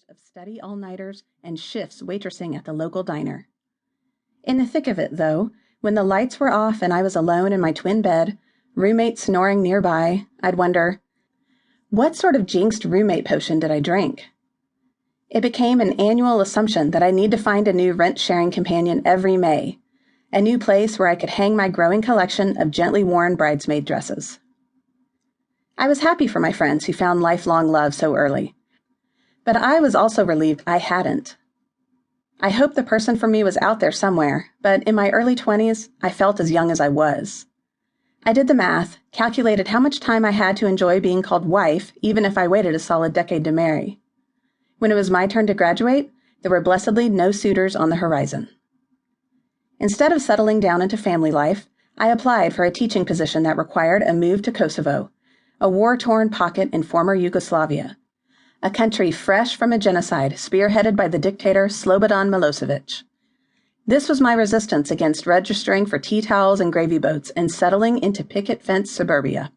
hours of steady all-nighters and shifts waitressing at the local diner. In the thick of it, though, when the lights were off and I was alone in my twin bed, roommate snoring nearby, I'd wonder, what sort of jinxed roommate potion did I drink? It became an annual assumption that I need to find a new rent-sharing companion every May, a new place where I could hang my growing collection of gently worn bridesmaid dresses. I was happy for my friends who found lifelong love so early, but I was also relieved I hadn't. I hoped the person for me was out there somewhere, but in my early 20s, I felt as young as I was. I did the math, calculated how much time I had to enjoy being called wife, even if I waited a solid decade to marry. When it was my turn to graduate, there were blessedly no suitors on the horizon. Instead of settling down into family life, I applied for a teaching position that required a move to Kosovo, a war-torn pocket in former Yugoslavia, a country fresh from a genocide spearheaded by the dictator Slobodan Milosevic. This was my resistance against registering for tea towels and gravy boats and settling into picket-fenced suburbia.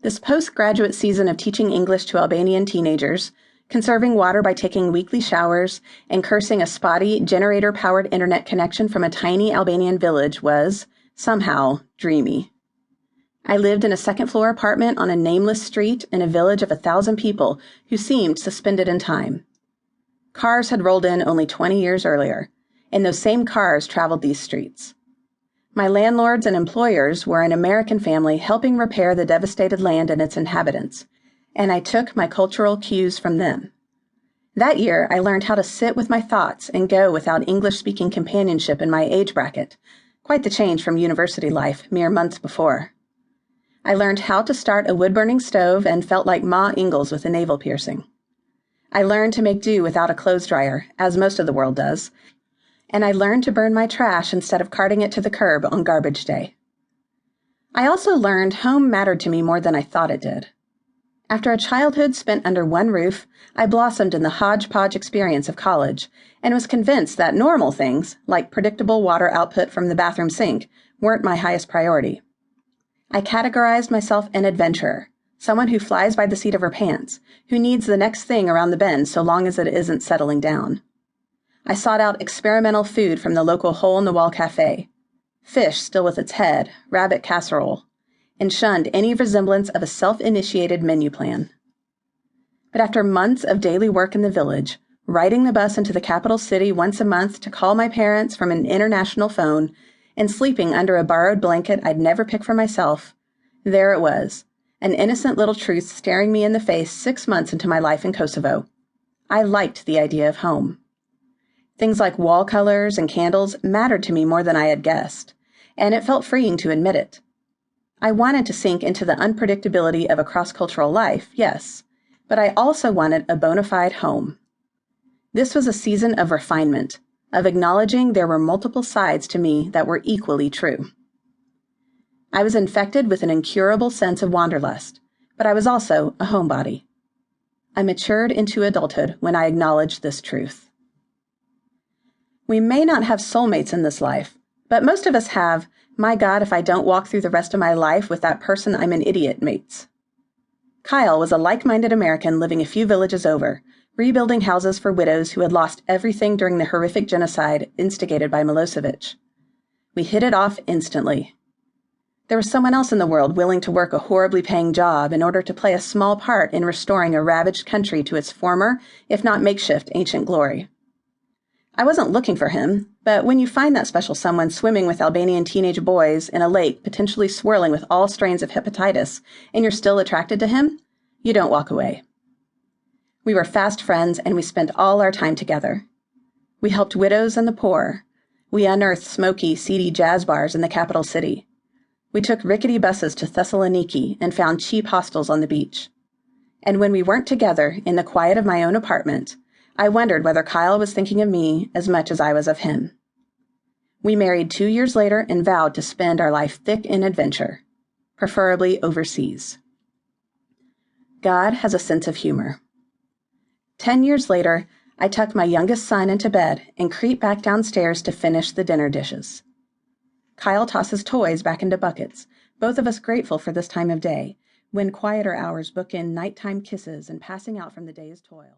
This postgraduate season of teaching English to Albanian teenagers, conserving water by taking weekly showers, and cursing a spotty, generator-powered internet connection from a tiny Albanian village was, somehow, dreamy. I lived in a second-floor apartment on a nameless street in a village of 1,000 people who seemed suspended in time. Cars had rolled in only 20 years earlier, and those same cars traveled these streets. My landlords and employers were an American family helping repair the devastated land and its inhabitants, and I took my cultural cues from them. That year, I learned how to sit with my thoughts and go without English-speaking companionship in my age bracket, quite the change from university life mere months before. I learned how to start a wood-burning stove and felt like Ma Ingalls with a navel piercing. I learned to make do without a clothes dryer, as most of the world does, and I learned to burn my trash instead of carting it to the curb on garbage day. I also learned home mattered to me more than I thought it did. After a childhood spent under one roof, I blossomed in the hodgepodge experience of college and was convinced that normal things, like predictable water output from the bathroom sink, weren't my highest priority. I categorized myself an adventurer, someone who flies by the seat of her pants, who needs the next thing around the bend so long as it isn't settling down. I sought out experimental food from the local hole-in-the-wall cafe, fish still with its head, rabbit casserole, and shunned any resemblance of a self-initiated menu plan. But after months of daily work in the village, riding the bus into the capital city once a month to call my parents from an international phone, and sleeping under a borrowed blanket I'd never pick for myself, there it was, an innocent little truth staring me in the face 6 months into my life in Kosovo. I liked the idea of home. Things like wall colors and candles mattered to me more than I had guessed, and it felt freeing to admit it. I wanted to sink into the unpredictability of a cross-cultural life, yes, but I also wanted a bona fide home. This was a season of refinement, of acknowledging there were multiple sides to me that were equally true. I was infected with an incurable sense of wanderlust, but I was also a homebody. I matured into adulthood when I acknowledged this truth. We may not have soulmates in this life, but most of us have, my God, if I don't walk through the rest of my life with that person, I'm an idiot mates. Kyle was a like-minded American living a few villages over, rebuilding houses for widows who had lost everything during the horrific genocide instigated by Milosevic. We hit it off instantly. There was someone else in the world willing to work a horribly paying job in order to play a small part in restoring a ravaged country to its former, if not makeshift, ancient glory. I wasn't looking for him, but when you find that special someone swimming with Albanian teenage boys in a lake potentially swirling with all strains of hepatitis, and you're still attracted to him, you don't walk away. We were fast friends, and we spent all our time together. We helped widows and the poor. We unearthed smoky, seedy jazz bars in the capital city. We took rickety buses to Thessaloniki and found cheap hostels on the beach. And when we weren't together in the quiet of my own apartment, I wondered whether Kyle was thinking of me as much as I was of him. We married 2 years later and vowed to spend our life thick in adventure, preferably overseas. God has a sense of humor. 10 years later, I tuck my youngest son into bed and creep back downstairs to finish the dinner dishes. Kyle tosses toys back into buckets, both of us grateful for this time of day, when quieter hours book in nighttime kisses and passing out from the day's toil.